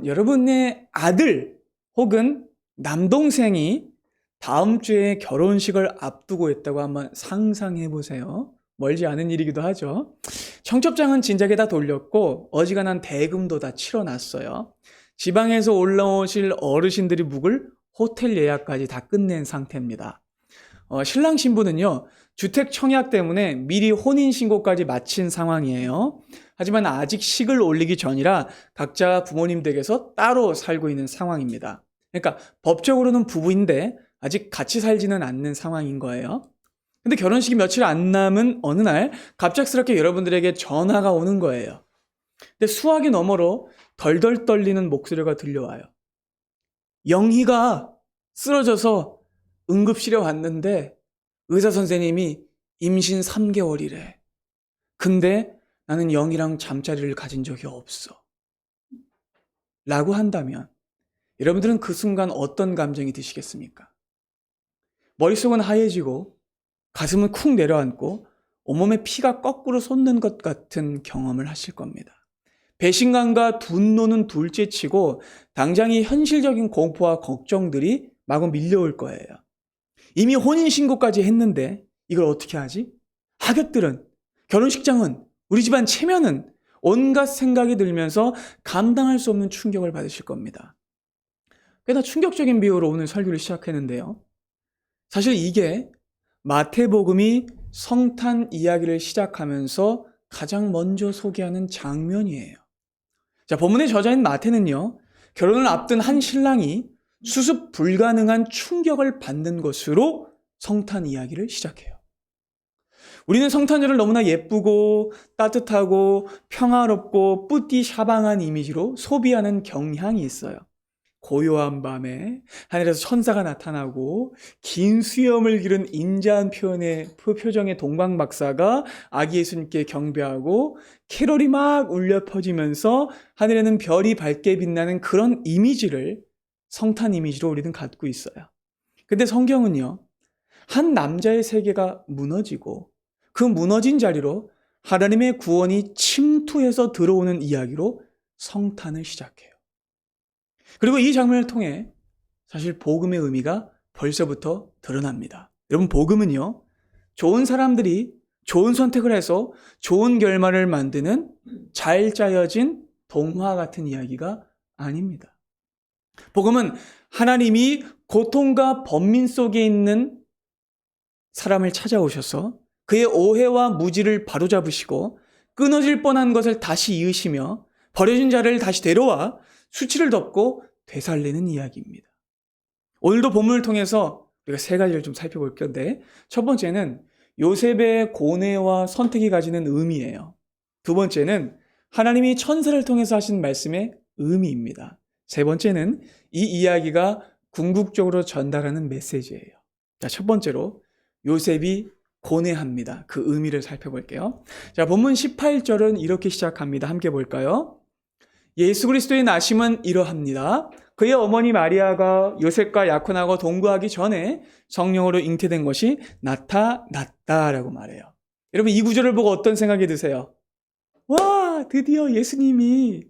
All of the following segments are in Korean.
여러분의 아들 혹은 남동생이 다음 주에 결혼식을 앞두고 있다고 한번 상상해 보세요. 멀지 않은 일이기도 하죠. 청첩장은 진작에 다 돌렸고 어지간한 대금도 다 치러놨어요. 지방에서 올라오실 어르신들이 묵을 호텔 예약까지 다 끝낸 상태입니다. 신랑 신부는요, 주택 청약 때문에 미리 혼인신고까지 마친 상황이에요. 하지만 아직 식을 올리기 전이라 각자 부모님 댁에서 따로 살고 있는 상황입니다. 그러니까 법적으로는 부부인데 아직 같이 살지는 않는 상황인 거예요. 근데 결혼식이 며칠 안 남은 어느 날 갑작스럽게 여러분들에게 전화가 오는 거예요. 근데 수화기 너머로 덜덜 떨리는 목소리가 들려와요. 영희가 쓰러져서 응급실에 왔는데 의사 선생님이 임신 3개월이래. 근데 나는 영희랑 잠자리를 가진 적이 없어. 라고 한다면 여러분들은 그 순간 어떤 감정이 드시겠습니까? 머릿속은 하얘지고 가슴은 쿵 내려앉고 온몸에 피가 거꾸로 솟는 것 같은 경험을 하실 겁니다. 배신감과 분노는 둘째치고 당장 이 현실적인 공포와 걱정들이 마구 밀려올 거예요. 이미 혼인신고까지 했는데 이걸 어떻게 하지? 하객들은, 결혼식장은, 우리 집안 체면은 온갖 생각이 들면서 감당할 수 없는 충격을 받으실 겁니다. 꽤나 충격적인 비유로 오늘 설교를 시작했는데요. 사실 이게 마태복음이 성탄 이야기를 시작하면서 가장 먼저 소개하는 장면이에요. 자, 본문의 저자인 마태는요, 결혼을 앞둔 한 신랑이 수습 불가능한 충격을 받는 것으로 성탄 이야기를 시작해요. 우리는 성탄절을 너무나 예쁘고 따뜻하고 평화롭고 뿌띠샤방한 이미지로 소비하는 경향이 있어요. 고요한 밤에 하늘에서 천사가 나타나고 긴 수염을 기른 인자한 표정의 동방박사가 아기 예수님께 경배하고 캐롤이 막 울려 퍼지면서 하늘에는 별이 밝게 빛나는 그런 이미지를 성탄 이미지로 우리는 갖고 있어요. 근데 성경은요, 한 남자의 세계가 무너지고 그 무너진 자리로 하나님의 구원이 침투해서 들어오는 이야기로 성탄을 시작해요. 그리고 이 장면을 통해 사실 복음의 의미가 벌써부터 드러납니다. 여러분, 복음은요, 좋은 사람들이 좋은 선택을 해서 좋은 결말을 만드는 잘 짜여진 동화 같은 이야기가 아닙니다. 복음은 하나님이 고통과 번민 속에 있는 사람을 찾아오셔서 그의 오해와 무지를 바로잡으시고 끊어질 뻔한 것을 다시 이으시며 버려진 자를 다시 데려와 수치를 덮고 되살리는 이야기입니다. 오늘도 본문을 통해서 우리가 세 가지를 좀 살펴볼 건데, 첫 번째는 요셉의 고뇌와 선택이 가지는 의미예요. 두 번째는 하나님이 천사를 통해서 하신 말씀의 의미입니다. 세 번째는 이 이야기가 궁극적으로 전달하는 메시지예요. 자, 첫 번째로 요셉이 고뇌합니다. 그 의미를 살펴볼게요. 자, 본문 18절은 이렇게 시작합니다. 함께 볼까요? 예수 그리스도의 나심은 이러합니다. 그의 어머니 마리아가 요셉과 약혼하고 동거하기 전에 성령으로 잉태된 것이 나타났다라고 말해요. 여러분, 이 구절을 보고 어떤 생각이 드세요? 와, 드디어 예수님이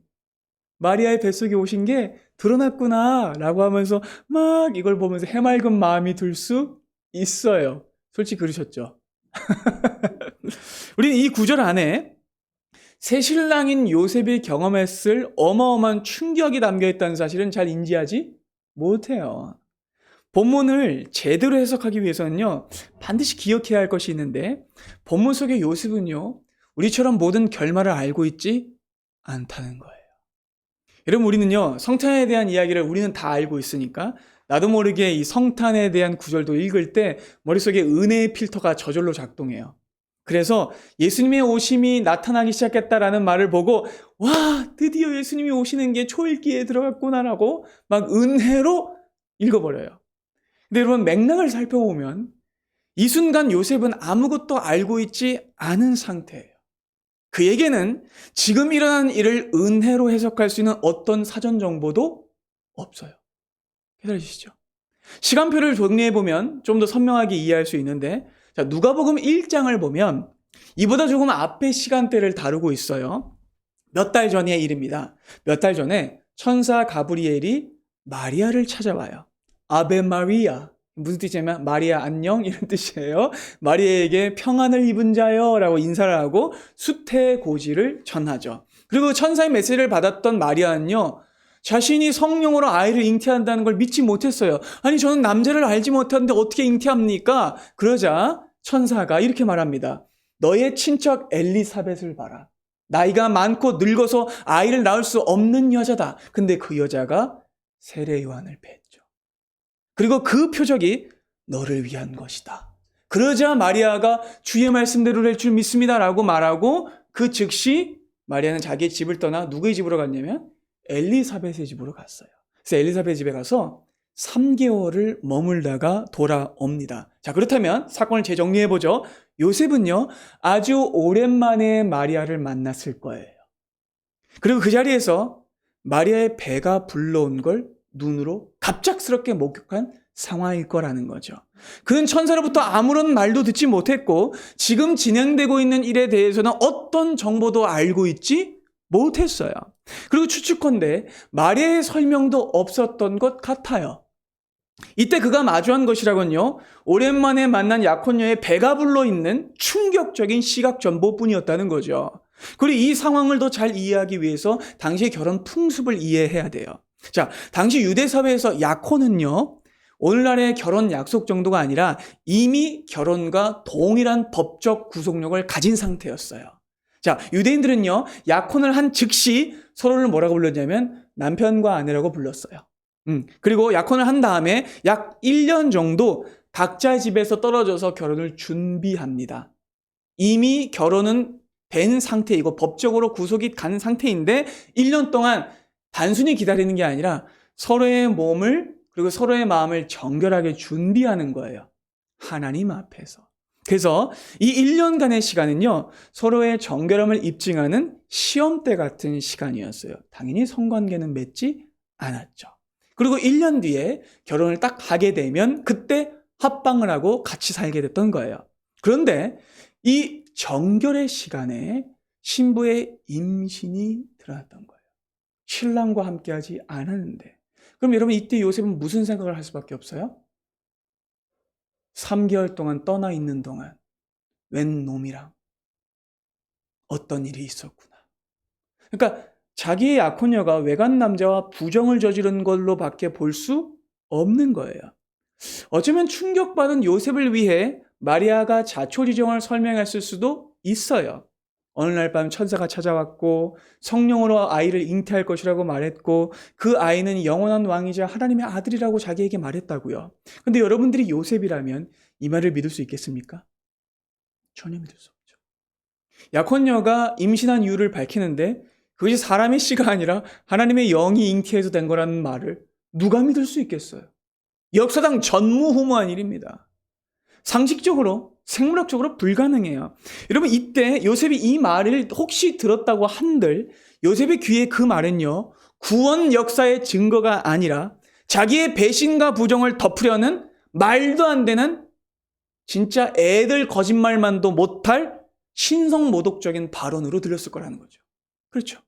마리아의 뱃속에 오신 게 드러났구나 라고 하면서 막 이걸 보면서 해맑은 마음이 들 수 있어요. 솔직히 그러셨죠? 우리는 이 구절 안에 새신랑인 요셉이 경험했을 어마어마한 충격이 담겨있다는 사실은 잘 인지하지 못해요. 본문을 제대로 해석하기 위해서는요, 반드시 기억해야 할 것이 있는데, 본문 속의 요셉은요, 우리처럼 모든 결말을 알고 있지 않다는 거예요. 여러분, 우리는요, 성탄에 대한 이야기를 우리는 다 알고 있으니까 나도 모르게 이 성탄에 대한 구절도 읽을 때 머릿속에 은혜의 필터가 저절로 작동해요. 그래서 예수님의 오심이 나타나기 시작했다라는 말을 보고 와, 드디어 예수님이 오시는 게 초읽기에 들어갔구나라고 막 은혜로 읽어버려요. 근데 여러분, 맥락을 살펴보면 이 순간 요셉은 아무것도 알고 있지 않은 상태예요. 그에게는 지금 일어난 일을 은혜로 해석할 수 있는 어떤 사전 정보도 없어요. 기다리시죠. 시간표를 정리해보면 좀 더 선명하게 이해할 수 있는데, 자, 누가복음 1장을 보면 이보다 조금 앞의 시간대를 다루고 있어요. 몇 달 전의 일입니다. 몇 달 전에 천사 가브리엘이 마리아를 찾아와요. 아베 마리아. 무슨 뜻이냐면 마리아 안녕 이런 뜻이에요. 마리아에게 평안을 입은 자여 라고 인사를 하고 수태고지를 전하죠. 그리고 천사의 메시지를 받았던 마리아는요, 자신이 성령으로 아이를 잉태한다는 걸 믿지 못했어요. 아니, 저는 남자를 알지 못하는데 어떻게 잉태합니까? 그러자 천사가 이렇게 말합니다. 너의 친척 엘리사벳을 봐라. 나이가 많고 늙어서 아이를 낳을 수 없는 여자다. 근데 그 여자가 세례 요한을 뵀죠. 그리고 그 표적이 너를 위한 것이다. 그러자 마리아가 주의 말씀대로 될 줄 믿습니다 라고 말하고 그 즉시 마리아는 자기의 집을 떠나 누구의 집으로 갔냐면 엘리사벳의 집으로 갔어요. 그래서 엘리사벳 집에 가서 3개월을 머물다가 돌아옵니다. 자, 그렇다면 사건을 재정리해보죠. 요셉은요, 아주 오랜만에 마리아를 만났을 거예요. 그리고 그 자리에서 마리아의 배가 불러온 걸 눈으로 갑작스럽게 목격한 상황일 거라는 거죠. 그는 천사로부터 아무런 말도 듣지 못했고 지금 진행되고 있는 일에 대해서는 어떤 정보도 알고 있지 못했어요. 그리고 추측컨대 마리아의 설명도 없었던 것 같아요. 이때 그가 마주한 것이라곤요, 오랜만에 만난 약혼녀의 배가 불러 있는 충격적인 시각 정보뿐이었다는 거죠. 그리고 이 상황을 더 잘 이해하기 위해서 당시의 결혼 풍습을 이해해야 돼요. 자, 당시 유대 사회에서 약혼은요, 오늘날의 결혼 약속 정도가 아니라 이미 결혼과 동일한 법적 구속력을 가진 상태였어요. 자, 유대인들은요, 약혼을 한 즉시 서로를 뭐라고 불렀냐면 남편과 아내라고 불렀어요. 그리고 약혼을 한 다음에 약 1년 정도 각자의 집에서 떨어져서 결혼을 준비합니다. 이미 결혼은 된 상태이고 법적으로 구속이 간 상태인데 1년 동안 단순히 기다리는 게 아니라 서로의 몸을 그리고 서로의 마음을 정결하게 준비하는 거예요. 하나님 앞에서. 그래서 이 1년간의 시간은요, 서로의 정결함을 입증하는 시험대 같은 시간이었어요. 당연히 성관계는 맺지 않았죠. 그리고 1년 뒤에 결혼을 딱 하게 되면 그때 합방을 하고 같이 살게 됐던 거예요. 그런데 이 정결의 시간에 신부의 임신이 드러났던 거예요. 신랑과 함께하지 않았는데. 그럼 여러분 이때 요셉은 무슨 생각을 할 수밖에 없어요? 3개월 동안 떠나 있는 동안 웬 놈이랑 어떤 일이 있었구나. 그러니까 자기의 약혼녀가 외간 남자와 부정을 저지른 걸로 밖에 볼 수 없는 거예요. 어쩌면 충격받은 요셉을 위해 마리아가 자초지종을 설명했을 수도 있어요. 어느 날 밤 천사가 찾아왔고 성령으로 아이를 잉태할 것이라고 말했고 그 아이는 영원한 왕이자 하나님의 아들이라고 자기에게 말했다고요. 근데 여러분들이 요셉이라면 이 말을 믿을 수 있겠습니까? 전혀 믿을 수 없죠. 약혼녀가 임신한 이유를 밝히는데 그것이 사람의 씨가 아니라 하나님의 영이 잉태해서 된 거라는 말을 누가 믿을 수 있겠어요? 역사상 전무후무한 일입니다. 상식적으로, 생물학적으로 불가능해요. 여러분 이때 요셉이 이 말을 혹시 들었다고 한들 요셉의 귀에 그 말은요, 구원 역사의 증거가 아니라 자기의 배신과 부정을 덮으려는 말도 안 되는 진짜 애들 거짓말만도 못할 신성모독적인 발언으로 들렸을 거라는 거죠. 그렇죠.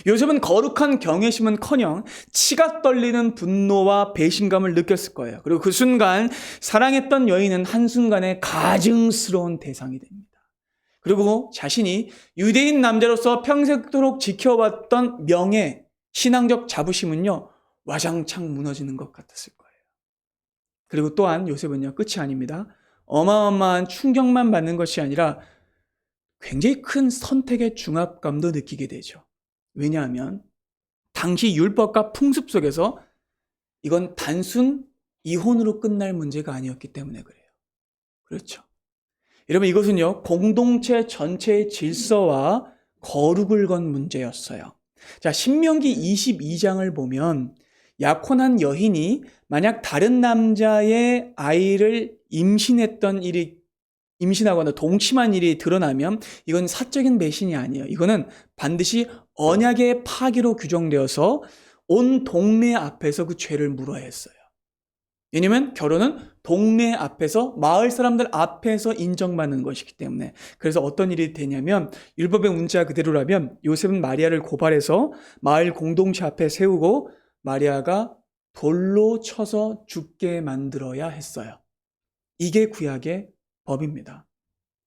요셉은 거룩한 경외심은커녕 치가 떨리는 분노와 배신감을 느꼈을 거예요. 그리고 그 순간 사랑했던 여인은 한순간에 가증스러운 대상이 됩니다. 그리고 자신이 유대인 남자로서 평생도록 지켜왔던 명예, 신앙적 자부심은요, 와장창 무너지는 것 같았을 거예요. 그리고 또한 요셉은요, 끝이 아닙니다. 어마어마한 충격만 받는 것이 아니라 굉장히 큰 선택의 중압감도 느끼게 되죠. 왜냐하면 당시 율법과 풍습 속에서 이건 단순 이혼으로 끝날 문제가 아니었기 때문에 그래요. 그렇죠. 여러분 이것은요, 공동체 전체의 질서와 거룩을 건 문제였어요. 자, 신명기 22장을 보면 약혼한 여인이 만약 다른 남자의 아이를 임신하거나 동침한 일이 드러나면 이건 사적인 배신이 아니에요. 이거는 반드시 언약의 파기로 규정되어서 온 동네 앞에서 그 죄를 물어야 했어요. 왜냐면 결혼은 동네 앞에서, 마을 사람들 앞에서 인정받는 것이기 때문에. 그래서 어떤 일이 되냐면 율법의 문자 그대로라면 요셉은 마리아를 고발해서 마을 공동체 앞에 세우고 마리아가 돌로 쳐서 죽게 만들어야 했어요. 이게 구약의 법입니다.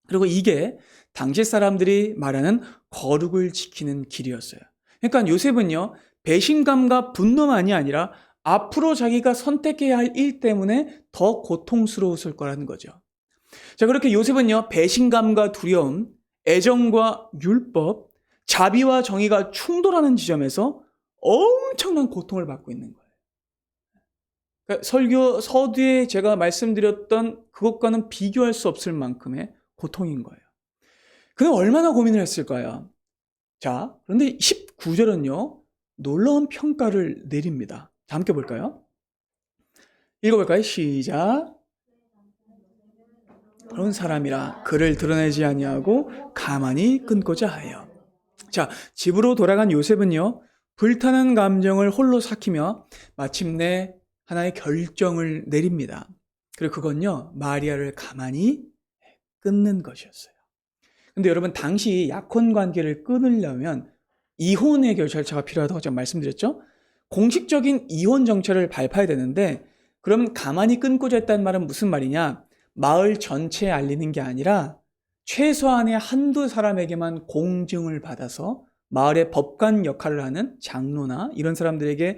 그리고 이게 당시 사람들이 말하는 거룩을 지키는 길이었어요. 그러니까 요셉은요, 배신감과 분노만이 아니라 앞으로 자기가 선택해야 할 일 때문에 더 고통스러웠을 거라는 거죠. 자, 그렇게 요셉은요, 배신감과 두려움, 애정과 율법, 자비와 정의가 충돌하는 지점에서 엄청난 고통을 받고 있는 거예요. 그러니까 서두에 제가 말씀드렸던 그것과는 비교할 수 없을 만큼의 고통인 거예요. 그는 얼마나 고민을 했을까요? 자, 그런데 19절은요, 놀라운 평가를 내립니다. 자, 함께 볼까요? 읽어볼까요? 시작. 그런 사람이라 그를 드러내지 아니하고 가만히 끊고자 하여. 자, 집으로 돌아간 요셉은요, 불타는 감정을 홀로 삭히며 마침내 하나의 결정을 내립니다. 그리고 그건요, 마리아를 가만히 끊는 것이었어요. 근데 여러분, 당시 약혼 관계를 끊으려면 이혼의 절차가 필요하다고 제가 말씀드렸죠? 공식적인 이혼 정책을 밟아야 되는데, 그럼 가만히 끊고자 했다는 말은 무슨 말이냐? 마을 전체에 알리는 게 아니라 최소한의 한두 사람에게만 공증을 받아서 마을의 법관 역할을 하는 장로나 이런 사람들에게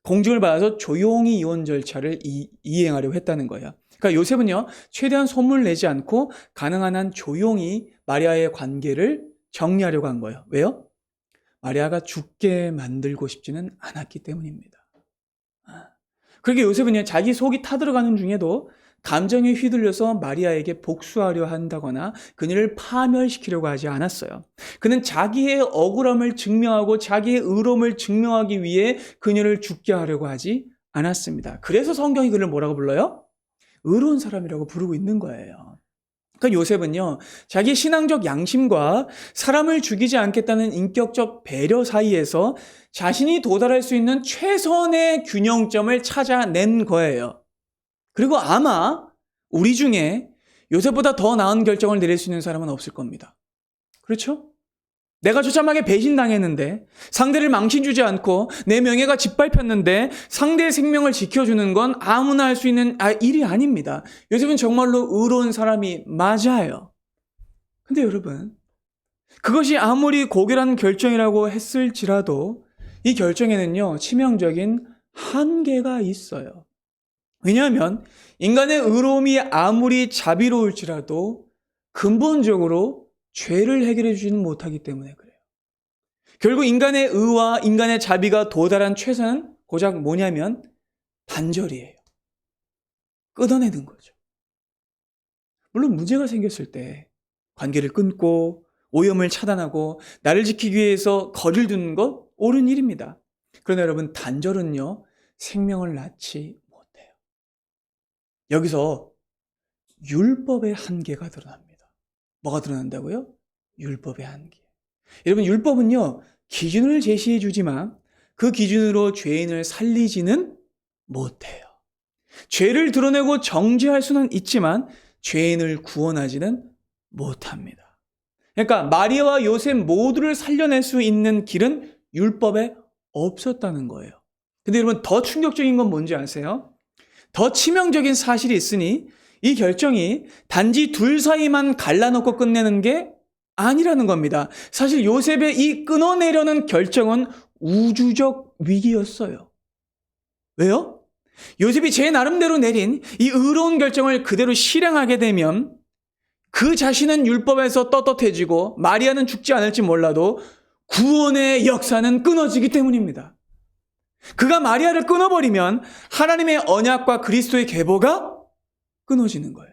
공증을 받아서 조용히 이혼 절차를 이행하려고 했다는 거예요. 그러니까 요셉은요, 최대한 소문을 내지 않고 가능한 한 조용히 마리아의 관계를 정리하려고 한 거예요. 왜요? 마리아가 죽게 만들고 싶지는 않았기 때문입니다. 그렇게 요셉은요, 자기 속이 타들어가는 중에도 감정에 휘둘려서 마리아에게 복수하려 한다거나 그녀를 파멸시키려고 하지 않았어요. 그는 자기의 억울함을 증명하고 자기의 의로움을 증명하기 위해 그녀를 죽게 하려고 하지 않았습니다. 그래서 성경이 그를 뭐라고 불러요? 의로운 사람이라고 부르고 있는 거예요. 그러니까 요셉은요, 자기 신앙적 양심과 사람을 죽이지 않겠다는 인격적 배려 사이에서 자신이 도달할 수 있는 최선의 균형점을 찾아낸 거예요. 그리고 아마 우리 중에 요셉보다 더 나은 결정을 내릴 수 있는 사람은 없을 겁니다. 그렇죠? 내가 처참하게 배신당했는데, 상대를 망신 주지 않고 내 명예가 짓밟혔는데 상대의 생명을 지켜주는 건 아무나 할 수 있는 일이 아닙니다. 요셉은 정말로 의로운 사람이 맞아요. 근데 여러분, 그것이 아무리 고결한 결정이라고 했을지라도 이 결정에는요, 치명적인 한계가 있어요. 왜냐하면 인간의 의로움이 아무리 자비로울지라도 근본적으로 죄를 해결해 주지는 못하기 때문에 그래요. 결국 인간의 의와 인간의 자비가 도달한 최선은 고작 뭐냐면 단절이에요. 끊어내는 거죠. 물론 문제가 생겼을 때 관계를 끊고 오염을 차단하고 나를 지키기 위해서 거리를 두는 것 옳은 일입니다. 그러나 여러분, 단절은요, 생명을 낳지 못해요. 여기서 율법의 한계가 드러납니다. 뭐가 드러난다고요? 율법의 한계. 여러분, 율법은요, 기준을 제시해 주지만 그 기준으로 죄인을 살리지는 못해요. 죄를 드러내고 정죄할 수는 있지만 죄인을 구원하지는 못합니다. 그러니까 마리아와 요셉 모두를 살려낼 수 있는 길은 율법에 없었다는 거예요. 근데 여러분, 더 충격적인 건 뭔지 아세요? 더 치명적인 사실이 있으니 이 결정이 단지 둘 사이만 갈라놓고 끝내는 게 아니라는 겁니다. 사실 요셉의 이 끊어내려는 결정은 우주적 위기였어요. 왜요? 요셉이 제 나름대로 내린 이 의로운 결정을 그대로 실행하게 되면 그 자신은 율법에서 떳떳해지고 마리아는 죽지 않을지 몰라도 구원의 역사는 끊어지기 때문입니다. 그가 마리아를 끊어버리면 하나님의 언약과 그리스도의 계보가 끊어지는 거예요.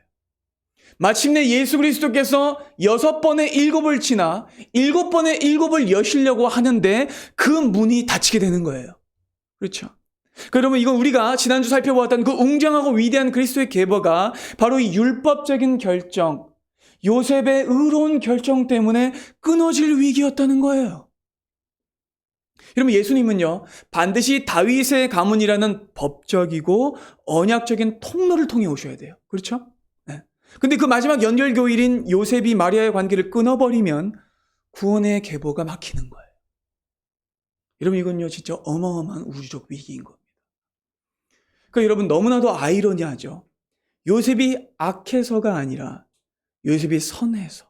마침내 예수 그리스도께서 6번의 7을 지나 7번의 7을 여시려고 하는데 그 문이 닫히게 되는 거예요. 그렇죠? 그러면 이건 우리가 지난주 살펴보았던 그 웅장하고 위대한 그리스도의 계보가 바로 이 율법적인 결정, 요셉의 의로운 결정 때문에 끊어질 위기였다는 거예요. 여러분, 예수님은요, 반드시 다윗의 가문이라는 법적이고 언약적인 통로를 통해 오셔야 돼요. 그렇죠? 네. 근데 그 마지막 연결교일인 요셉이 마리아의 관계를 끊어버리면 구원의 계보가 막히는 거예요. 여러분, 이건요, 진짜 어마어마한 우주적 위기인 겁니다. 그러니까 여러분, 너무나도 아이러니하죠. 요셉이 악해서가 아니라 요셉이 선해서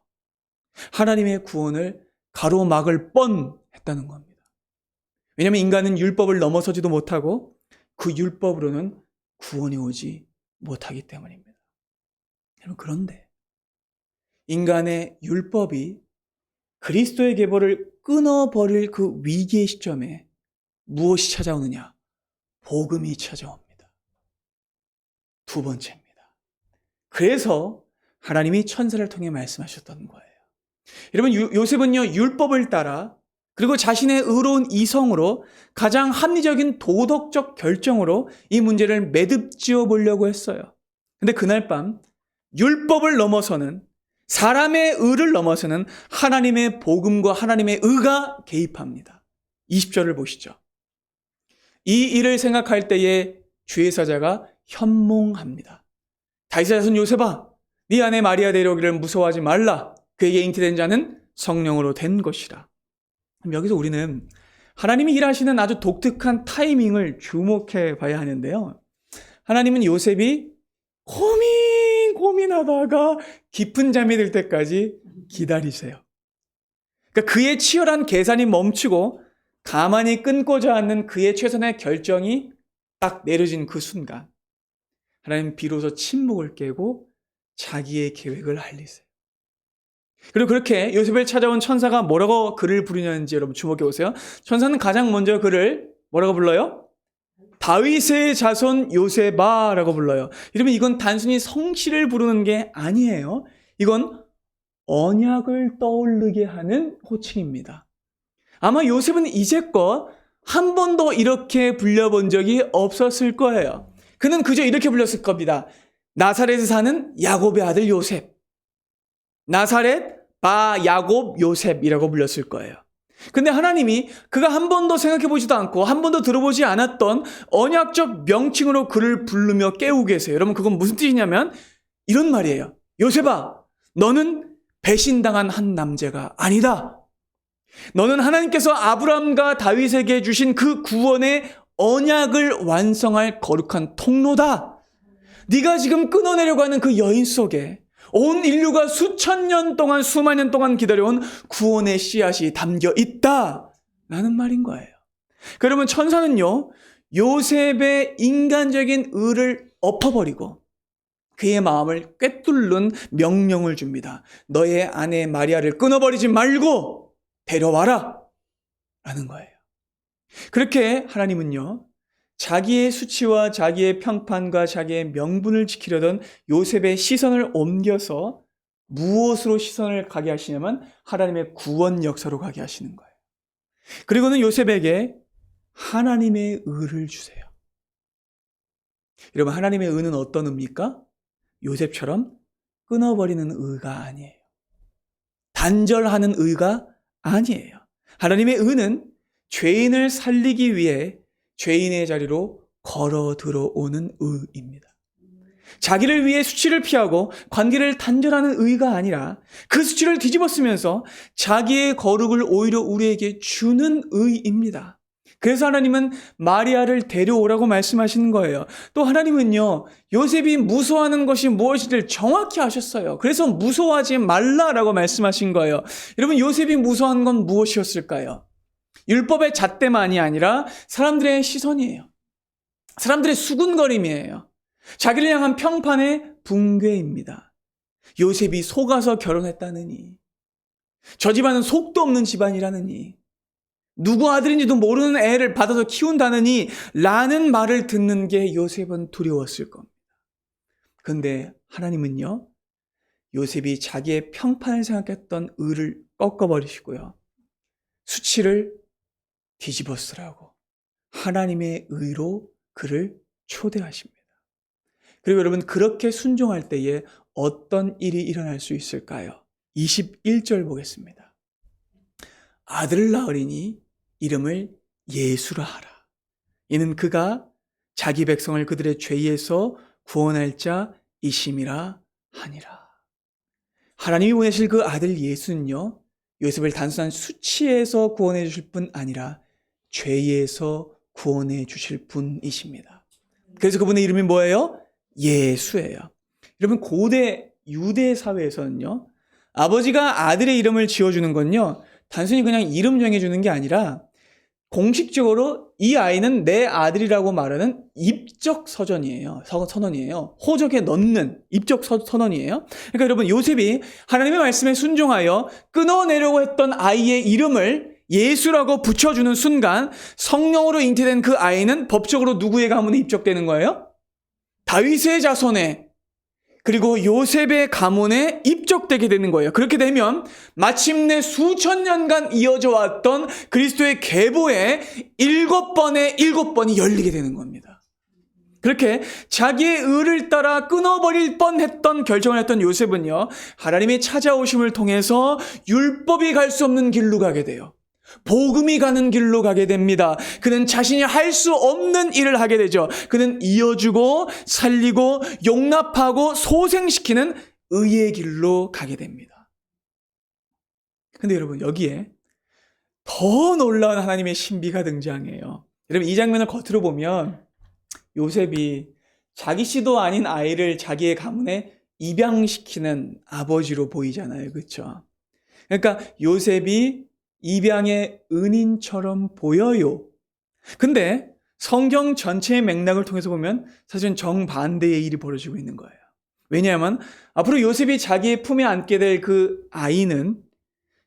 하나님의 구원을 가로막을 뻔했다는 겁니다. 왜냐하면 인간은 율법을 넘어서지도 못하고 그 율법으로는 구원이 오지 못하기 때문입니다. 여러분, 그런데 인간의 율법이 그리스도의 계보를 끊어버릴 그 위기의 시점에 무엇이 찾아오느냐? 복음이 찾아옵니다. 두 번째입니다. 그래서 하나님이 천사를 통해 말씀하셨던 거예요. 여러분, 요셉은요, 율법을 따라 그리고 자신의 의로운 이성으로 가장 합리적인 도덕적 결정으로 이 문제를 매듭지어 보려고 했어요. 근데 그날 밤 율법을 넘어서는, 사람의 의를 넘어서는 하나님의 복음과 하나님의 의가 개입합니다. 20절을 보시죠. 이 일을 생각할 때에 주의 사자가 현몽합니다. 다윗의 자손 요셉아, 네 아내 마리아 데려오기를 무서워하지 말라. 그에게 잉태된 자는 성령으로 된 것이라. 여기서 우리는 하나님이 일하시는 아주 독특한 타이밍을 주목해 봐야 하는데요. 하나님은 요셉이 고민하다가 깊은 잠이 들 때까지 기다리세요. 그러니까 그의 치열한 계산이 멈추고 가만히 끊고자 하는 그의 최선의 결정이 딱 내려진 그 순간, 하나님 비로소 침묵을 깨고 자기의 계획을 알리세요. 그리고 그렇게 요셉을 찾아온 천사가 뭐라고 그를 부르는지 여러분 주목해 보세요. 천사는 가장 먼저 그를 뭐라고 불러요? 다윗의 자손 요셉아라고 불러요. 여러분, 이건 단순히 성씨를 부르는 게 아니에요. 이건 언약을 떠올리게 하는 호칭입니다. 아마 요셉은 이제껏 한 번도 이렇게 불려본 적이 없었을 거예요. 그는 그저 이렇게 불렸을 겁니다. 나사렛에 사는 야곱의 아들 요셉. 나사렛 바 야곱 요셉이라고 불렸을 거예요. 근데 하나님이 그가 한 번도 생각해 보지도 않고 한 번도 들어보지 않았던 언약적 명칭으로 그를 부르며 깨우고 계세요. 여러분, 그건 무슨 뜻이냐면 이런 말이에요. 요셉아, 너는 배신당한 한 남자가 아니다. 너는 하나님께서 아브라함과 다윗에게 주신 그 구원의 언약을 완성할 거룩한 통로다. 네가 지금 끊어내려고 하는 그 여인 속에 온 인류가 수천 년 동안, 수만 년 동안 기다려온 구원의 씨앗이 담겨 있다 라는 말인 거예요. 그러면 천사는요, 요셉의 인간적인 의를 엎어버리고 그의 마음을 꿰뚫는 명령을 줍니다. 너의 아내 마리아를 끊어버리지 말고 데려와라 라는 거예요. 그렇게 하나님은요, 자기의 수치와 자기의 평판과 자기의 명분을 지키려던 요셉의 시선을 옮겨서 무엇으로 시선을 가게 하시냐면 하나님의 구원 역사로 가게 하시는 거예요. 그리고는 요셉에게 하나님의 의를 주세요. 여러분, 하나님의 의는 어떤 의입니까? 요셉처럼 끊어버리는 의가 아니에요. 단절하는 의가 아니에요. 하나님의 의는 죄인을 살리기 위해 죄인의 자리로 걸어 들어오는 의입니다. 자기를 위해 수치를 피하고 관계를 단절하는 의가 아니라 그 수치를 뒤집어 쓰면서 자기의 거룩을 오히려 우리에게 주는 의입니다. 그래서 하나님은 마리아를 데려오라고 말씀하시는 거예요. 또 하나님은요, 요셉이 무서워하는 것이 무엇인지를 정확히 아셨어요. 그래서 무서워하지 말라라고 말씀하신 거예요. 여러분, 요셉이 무서워한 건 무엇이었을까요? 율법의 잣대만이 아니라 사람들의 시선이에요. 사람들의 수군거림이에요. 자기를 향한 평판의 붕괴입니다. 요셉이 속아서 결혼했다느니, 저 집안은 속도 없는 집안이라느니, 누구 아들인지도 모르는 애를 받아서 키운다느니 라는 말을 듣는 게 요셉은 두려웠을 겁니다. 그런데 하나님은요, 요셉이 자기의 평판을 생각했던 의를 꺾어버리시고요, 수치를 뒤집어 쓰라고 하나님의 의로 그를 초대하십니다. 그리고 여러분, 그렇게 순종할 때에 어떤 일이 일어날 수 있을까요? 21절 보겠습니다. 아들을 낳으리니 이름을 예수라 하라. 이는 그가 자기 백성을 그들의 죄에서 구원할 자이심이라 하니라. 하나님이 보내실 그 아들 예수는요, 요셉을 단순한 수치에서 구원해 주실 뿐 아니라 죄에서 구원해 주실 분이십니다. 그래서 그분의 이름이 뭐예요? 예수예요. 여러분, 고대 유대 사회에서는요, 아버지가 아들의 이름을 지어주는 건요, 단순히 그냥 이름 정해주는 게 아니라 공식적으로 이 아이는 내 아들이라고 말하는 입적 선언이에요. 호적에 넣는 입적 선언이에요. 그러니까 여러분, 요셉이 하나님의 말씀에 순종하여 끊어내려고 했던 아이의 이름을 예수라고 붙여주는 순간 성령으로 잉태된 그 아이는 법적으로 누구의 가문에 입적되는 거예요? 다윗의 자손에, 그리고 요셉의 가문에 입적되게 되는 거예요. 그렇게 되면 마침내 수천 년간 이어져 왔던 그리스도의 계보의 7번의 7번이 열리게 되는 겁니다. 그렇게 자기의 의를 따라 끊어버릴 뻔했던 결정을 했던 요셉은요, 하나님의 찾아오심을 통해서 율법이 갈 수 없는 길로 가게 돼요. 복음이 가는 길로 가게 됩니다. 그는 자신이 할 수 없는 일을 하게 되죠. 그는 이어주고 살리고 용납하고 소생시키는 의의 길로 가게 됩니다. 근데 여러분, 여기에 더 놀라운 하나님의 신비가 등장해요. 여러분, 이 장면을 겉으로 보면 요셉이 자기 씨도 아닌 아이를 자기의 가문에 입양시키는 아버지로 보이잖아요. 그렇죠? 그러니까 요셉이 입양의 은인처럼 보여요. 근데 성경 전체의 맥락을 통해서 보면 사실은 정반대의 일이 벌어지고 있는 거예요. 왜냐하면 앞으로 요셉이 자기의 품에 안게 될 그 아이는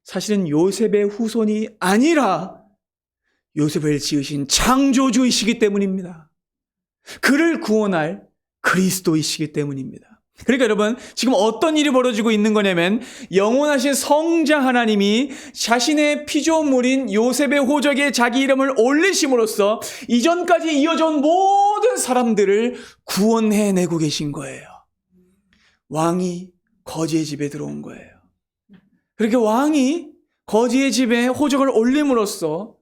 사실은 요셉의 후손이 아니라 요셉을 지으신 창조주이시기 때문입니다. 그를 구원할 그리스도이시기 때문입니다. 그러니까 여러분, 지금 어떤 일이 벌어지고 있는 거냐면 영원하신 성자 하나님이 자신의 피조물인 요셉의 호적에 자기 이름을 올리심으로써 이전까지 이어져온 모든 사람들을 구원해내고 계신 거예요. 왕이 거지의 집에 들어온 거예요. 그렇게 왕이 거지의 집에 호적을 올림으로써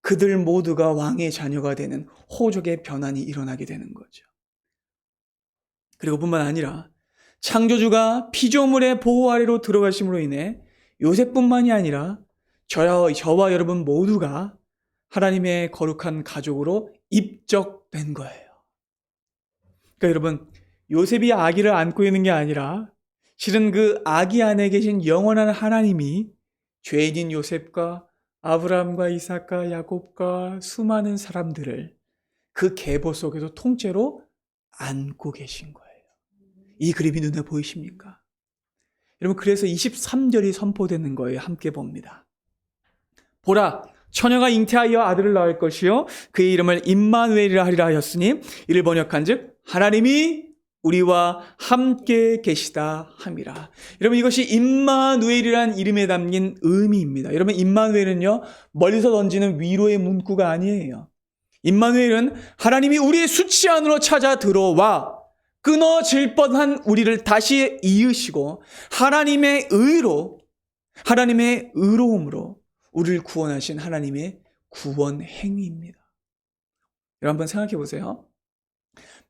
그들 모두가 왕의 자녀가 되는 호적의 변환이 일어나게 되는 거죠. 그리고 뿐만 아니라 창조주가 피조물의 보호 아래로 들어가심으로 인해 요셉뿐만이 아니라 저와 여러분 모두가 하나님의 거룩한 가족으로 입적된 거예요. 그러니까 여러분, 요셉이 아기를 안고 있는 게 아니라 실은 그 아기 안에 계신 영원한 하나님이 죄인인 요셉과 아브라함과 이삭과 야곱과 수많은 사람들을 그 계보 속에서 통째로 안고 계신 거예요. 이 그림이 눈에 보이십니까? 여러분, 그래서 23절이 선포되는 거예요. 함께 봅니다. 보라, 처녀가 잉태하여 아들을 낳을 것이요 그의 이름을 임마누엘이라 하리라 하였으니 이를 번역한즉 하나님이 우리와 함께 계시다 함이라. 여러분, 이것이 임마누엘이라는 이름에 담긴 의미입니다. 여러분, 임마누엘은요, 멀리서 던지는 위로의 문구가 아니에요. 임마누엘은 하나님이 우리의 수치 안으로 찾아 들어와 끊어질 뻔한 우리를 다시 이으시고 하나님의 의로, 하나님의 의로움으로 우리를 구원하신 하나님의 구원 행위입니다. 여러분, 한번 생각해 보세요.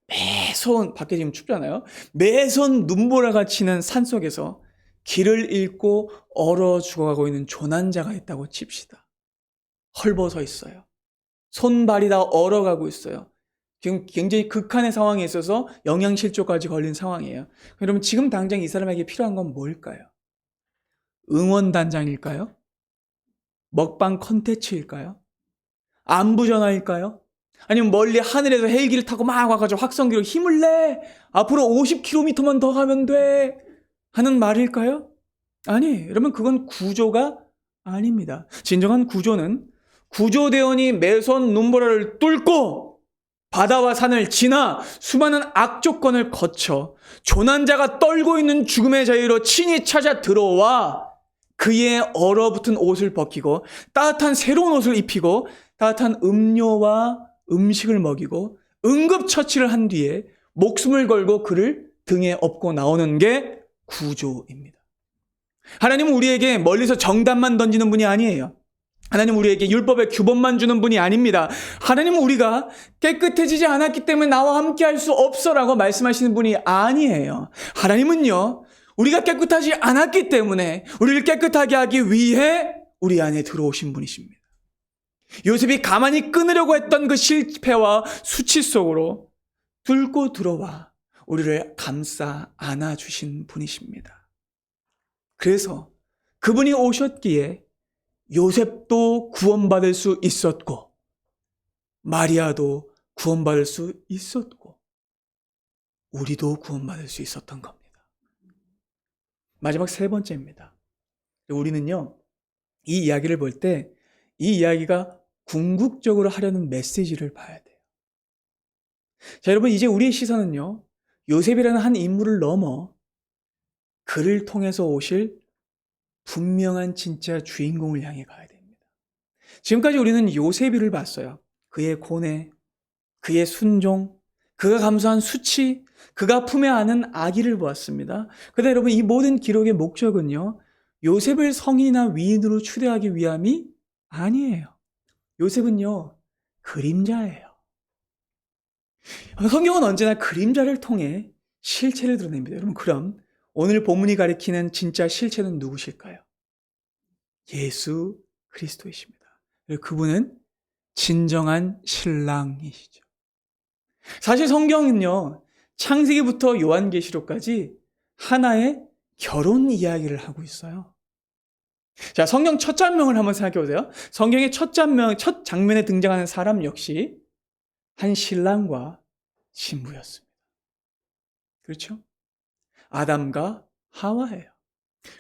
매손, 밖에 지금 춥잖아요. 매손 눈보라가 치는 산속에서 길을 잃고 얼어 죽어가고 있는 조난자가 있다고 칩시다. 헐벗어 있어요. 손발이 다 얼어가고 있어요. 지금 굉장히 극한의 상황에 있어서 영양실조까지 걸린 상황이에요. 여러분, 지금 당장 이 사람에게 필요한 건 뭘까요? 응원단장일까요? 먹방 컨텐츠일까요? 안부전화일까요? 아니면 멀리 하늘에서 헬기를 타고 막 와가지고 확성기로 힘을 내! 앞으로 50km만 더 가면 돼! 하는 말일까요? 아니, 여러분, 그건 구조가 아닙니다. 진정한 구조는 구조대원이 매선 눈보라를 뚫고 바다와 산을 지나 수많은 악조건을 거쳐 조난자가 떨고 있는 죽음의 자리로 친히 찾아 들어와 그의 얼어붙은 옷을 벗기고 따뜻한 새로운 옷을 입히고 따뜻한 음료와 음식을 먹이고 응급처치를 한 뒤에 목숨을 걸고 그를 등에 업고 나오는 게 구조입니다. 하나님은 우리에게 멀리서 정답만 던지는 분이 아니에요. 하나님 우리에게 율법의 규범만 주는 분이 아닙니다. 하나님은 우리가 깨끗해지지 않았기 때문에 나와 함께 할 수 없어라고 말씀하시는 분이 아니에요. 하나님은요, 우리가 깨끗하지 않았기 때문에 우리를 깨끗하게 하기 위해 우리 안에 들어오신 분이십니다. 요셉이 가만히 끊으려고 했던 그 실패와 수치 속으로 뚫고 들어와 우리를 감싸 안아주신 분이십니다. 그래서 그분이 오셨기에 요셉도 구원받을 수 있었고 마리아도 구원받을 수 있었고 우리도 구원받을 수 있었던 겁니다. 마지막 세 번째입니다. 우리는요, 이 이야기를 볼 때 이 이야기가 궁극적으로 하려는 메시지를 봐야 돼요. 자, 여러분, 이제 우리의 시선은요, 요셉이라는 한 인물을 넘어 그를 통해서 오실 분명한 진짜 주인공을 향해 가야 됩니다. 지금까지 우리는 요셉을 봤어요. 그의 고뇌, 그의 순종, 그가 감수한 수치, 그가 품에 안은 악의를 보았습니다. 그런데 여러분, 이 모든 기록의 목적은요, 요셉을 성인이나 위인으로 추대하기 위함이 아니에요. 요셉은요, 그림자예요. 성경은 언제나 그림자를 통해 실체를 드러냅니다. 여러분, 그럼 오늘 본문이 가리키는 진짜 실체는 누구실까요? 예수 그리스도이십니다. 그분은 진정한 신랑이시죠. 사실 성경은요, 창세기부터 요한계시록까지 하나의 결혼 이야기를 하고 있어요. 자, 성경 첫 장면을 한번 생각해 보세요. 성경의 첫 장면에 등장하는 사람 역시 한 신랑과 신부였습니다. 그렇죠? 아담과 하와예요.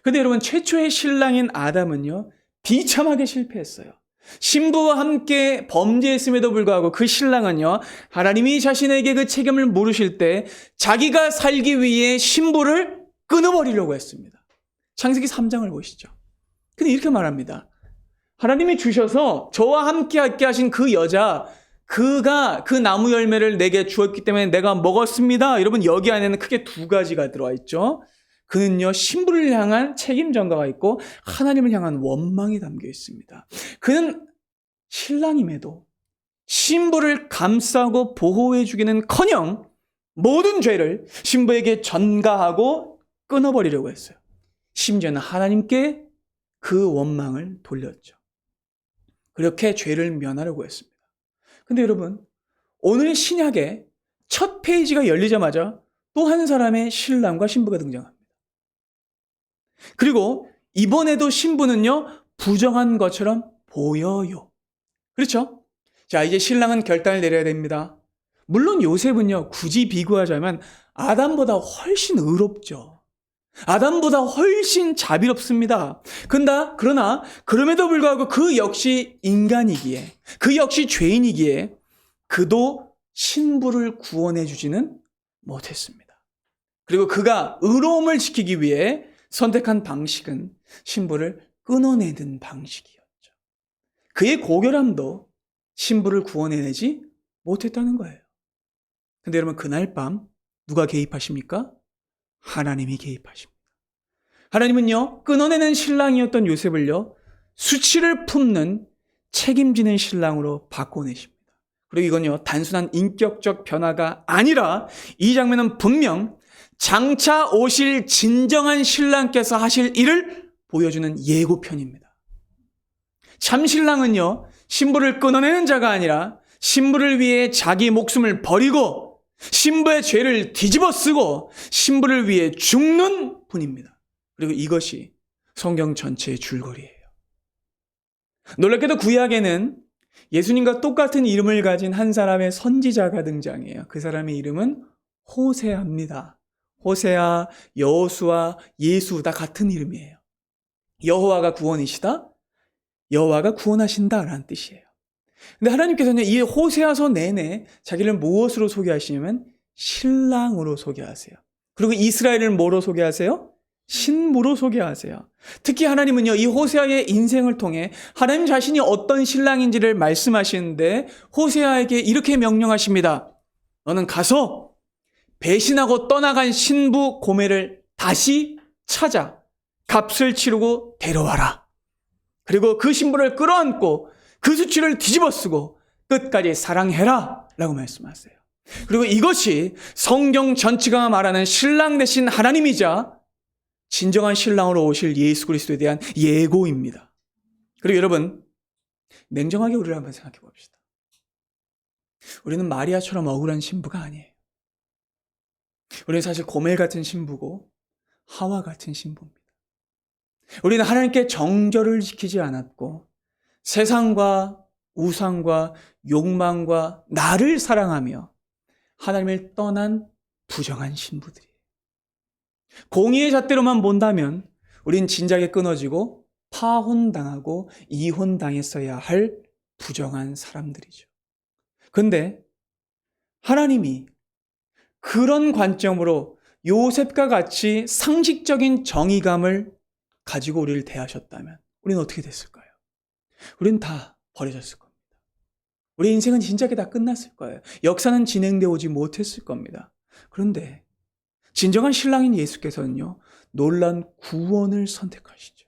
근데 여러분, 최초의 신랑인 아담은요, 비참하게 실패했어요. 신부와 함께 범죄했음에도 불구하고 그 신랑은요, 하나님이 자신에게 그 책임을 물으실 때 자기가 살기 위해 신부를 끊어버리려고 했습니다. 창세기 3장을 보시죠. 근데 이렇게 말합니다. 하나님이 주셔서 저와 함께 하신 그 여자, 그가 그 나무 열매를 내게 주었기 때문에 내가 먹었습니다. 여러분, 여기 안에는 크게 두 가지가 들어와 있죠. 그는요, 신부를 향한 책임 전가가 있고 하나님을 향한 원망이 담겨 있습니다. 그는 신랑임에도 신부를 감싸고 보호해 주기는커녕 모든 죄를 신부에게 전가하고 끊어버리려고 했어요. 심지어는 하나님께 그 원망을 돌렸죠. 그렇게 죄를 면하려고 했습니다. 근데 여러분, 오늘 신약의 첫 페이지가 열리자마자 또 한 사람의 신랑과 신부가 등장합니다. 그리고 이번에도 신부는요, 부정한 것처럼 보여요. 그렇죠? 자, 이제 신랑은 결단을 내려야 됩니다. 물론 요셉은요, 굳이 비교하자면 아담보다 훨씬 의롭죠. 아담보다 훨씬 자비롭습니다. 그러나 그럼에도 불구하고 그 역시 인간이기에, 그 역시 죄인이기에 그도 신부를 구원해 주지는 못했습니다. 그리고 그가 의로움을 지키기 위해 선택한 방식은 신부를 끊어내는 방식이었죠. 그의 고결함도 신부를 구원해내지 못했다는 거예요. 근데 여러분, 그날 밤 누가 개입하십니까? 하나님이 개입하십니다. 하나님은요, 끊어내는 신랑이었던 요셉을요, 수치를 품는 책임지는 신랑으로 바꿔내십니다. 그리고 이건요, 단순한 인격적 변화가 아니라 이 장면은 분명 장차 오실 진정한 신랑께서 하실 일을 보여주는 예고편입니다. 참 신랑은요, 신부를 끊어내는 자가 아니라 신부를 위해 자기 목숨을 버리고 신부의 죄를 뒤집어 쓰고 신부를 위해 죽는 분입니다. 그리고 이것이 성경 전체의 줄거리예요. 놀랍게도 구약에는 예수님과 똑같은 이름을 가진 한 사람의 선지자가 등장해요. 그 사람의 이름은 호세아입니다. 호세아, 여호수아, 예수 다 같은 이름이에요. 여호와가 구원이시다, 여호와가 구원하신다라는 뜻이에요. 근데 하나님께서는 이 호세아서 내내 자기를 무엇으로 소개하시냐면 신랑으로 소개하세요. 그리고 이스라엘을 뭐로 소개하세요? 신부로 소개하세요. 특히 하나님은요, 이 호세아의 인생을 통해 하나님 자신이 어떤 신랑인지를 말씀하시는데 호세아에게 이렇게 명령하십니다. 너는 가서 배신하고 떠나간 신부 고멜을 다시 찾아 값을 치르고 데려와라. 그리고 그 신부를 끌어안고 그 수치를 뒤집어쓰고 끝까지 사랑해라 라고 말씀하세요. 그리고 이것이 성경 전체가 말하는 신랑 되신 하나님이자 진정한 신랑으로 오실 예수 그리스도에 대한 예고입니다. 그리고 여러분, 냉정하게 우리를 한번 생각해 봅시다. 우리는 마리아처럼 억울한 신부가 아니에요. 우리는 사실 고멜 같은 신부고 하와 같은 신부입니다. 우리는 하나님께 정절을 지키지 않았고 세상과 우상과 욕망과 나를 사랑하며 하나님을 떠난 부정한 신부들이에요. 공의의 잣대로만 본다면 우린 진작에 끊어지고 파혼당하고 이혼당했어야 할 부정한 사람들이죠. 근데 하나님이 그런 관점으로 요셉과 같이 상식적인 정의감을 가지고 우리를 대하셨다면 우리는 어떻게 됐을까요? 우리는 다 버려졌을 겁니다. 우리 인생은 진작에 다 끝났을 거예요. 역사는 진행되어 오지 못했을 겁니다. 그런데 진정한 신랑인 예수께서는요, 놀라운 구원을 선택하시죠.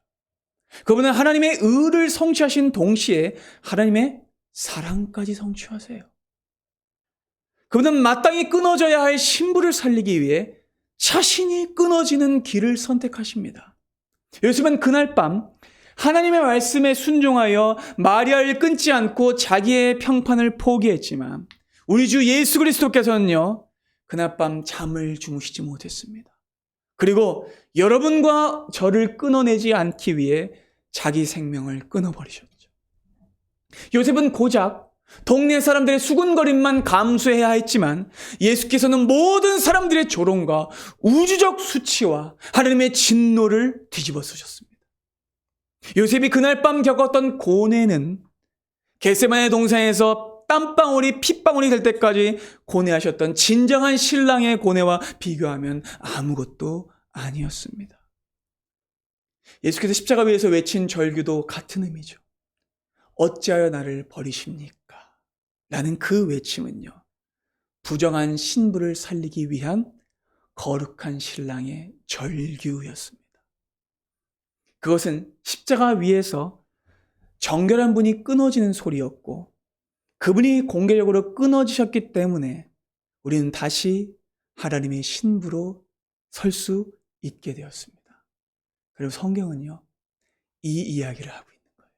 그분은 하나님의 의를 성취하신 동시에 하나님의 사랑까지 성취하세요. 그분은 마땅히 끊어져야 할 신부를 살리기 위해 자신이 끊어지는 길을 선택하십니다. 요셉은 그날 밤 하나님의 말씀에 순종하여 마리아를 끊지 않고 자기의 평판을 포기했지만 우리 주 예수 그리스도께서는요, 그날 밤 잠을 주무시지 못했습니다. 그리고 여러분과 저를 끊어내지 않기 위해 자기 생명을 끊어버리셨죠. 요셉은 고작 동네 사람들의 수군거림만 감수해야 했지만 예수께서는 모든 사람들의 조롱과 우주적 수치와 하나님의 진노를 뒤집어 쓰셨습니다. 요셉이 그날 밤 겪었던 고뇌는 겟세마네 동산에서 땀방울이 핏방울이 될 때까지 고뇌하셨던 진정한 신랑의 고뇌와 비교하면 아무것도 아니었습니다. 예수께서 십자가 위에서 외친 절규도 같은 의미죠. 어찌하여 나를 버리십니까? 라는 그 외침은요, 부정한 신부를 살리기 위한 거룩한 신랑의 절규였습니다. 그것은 십자가 위에서 정결한 분이 끊어지는 소리였고 그분이 공개적으로 끊어지셨기 때문에 우리는 다시 하나님의 신부로 설 수 있게 되었습니다. 그리고 성경은요, 이 이야기를 하고 있는 거예요.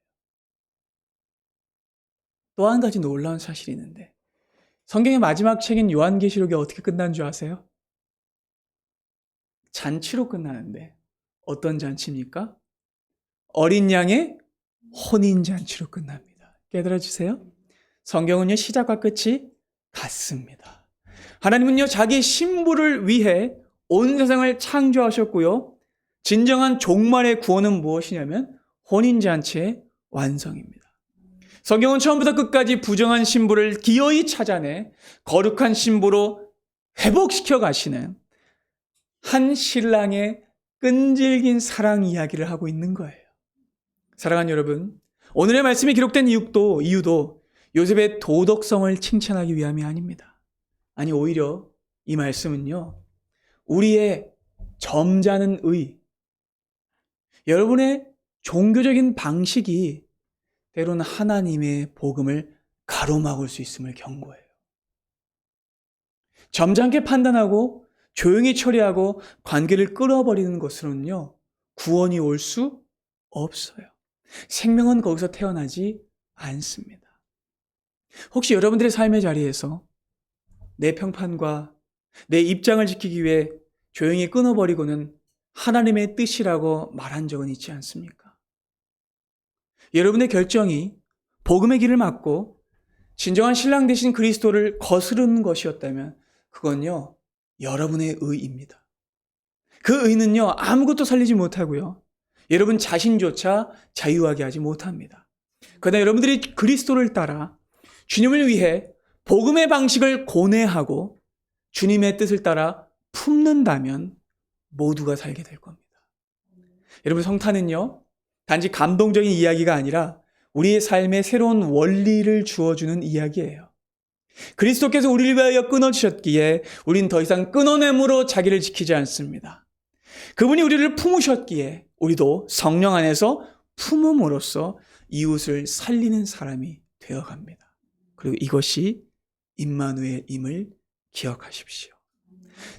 또 한 가지 놀라운 사실이 있는데 성경의 마지막 책인 요한계시록이 어떻게 끝난 줄 아세요? 잔치로 끝나는데 어떤 잔치입니까? 어린 양의 혼인잔치로 끝납니다. 깨달아 주세요. 성경은요, 시작과 끝이 같습니다. 하나님은요, 자기 신부를 위해 온 세상을 창조하셨고요, 진정한 종말의 구원은 무엇이냐면 혼인잔치의 완성입니다. 성경은 처음부터 끝까지 부정한 신부를 기어이 찾아내 거룩한 신부로 회복시켜 가시는 한 신랑의 끈질긴 사랑 이야기를 하고 있는 거예요. 사랑하는 여러분, 오늘의 말씀이 기록된 이유도 요셉의 도덕성을 칭찬하기 위함이 아닙니다. 아니, 오히려 이 말씀은요, 우리의 점잖은 의, 여러분의 종교적인 방식이 때로는 하나님의 복음을 가로막을 수 있음을 경고해요. 점잖게 판단하고 조용히 처리하고 관계를 끌어버리는 것으로는요, 구원이 올 수 없어요. 생명은 거기서 태어나지 않습니다. 혹시 여러분들의 삶의 자리에서 내 평판과 내 입장을 지키기 위해 조용히 끊어버리고는 하나님의 뜻이라고 말한 적은 있지 않습니까? 여러분의 결정이 복음의 길을 막고 진정한 신랑 되신 그리스도를 거스르는 것이었다면 그건요, 여러분의 의입니다. 그 의는요, 아무것도 살리지 못하고요, 여러분 자신조차 자유하게 하지 못합니다. 그러나 여러분들이 그리스도를 따라 주님을 위해 복음의 방식을 고뇌하고 주님의 뜻을 따라 품는다면 모두가 살게 될 겁니다. 여러분, 성탄은요, 단지 감동적인 이야기가 아니라 우리의 삶에 새로운 원리를 주어주는 이야기예요. 그리스도께서 우리를 위하여 끊어주셨기에 우린 더 이상 끊어냄으로 자기를 지키지 않습니다. 그분이 우리를 품으셨기에 우리도 성령 안에서 품음으로써 이웃을 살리는 사람이 되어갑니다. 그리고 이것이 임마누엘임을 기억하십시오.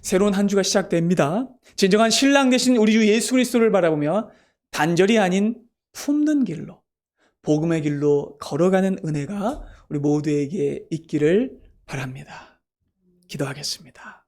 새로운 한 주가 시작됩니다. 진정한 신랑 되신 우리 주 예수 그리스도를 바라보며 단절이 아닌 품는 길로, 복음의 길로 걸어가는 은혜가 우리 모두에게 있기를 바랍니다. 기도하겠습니다.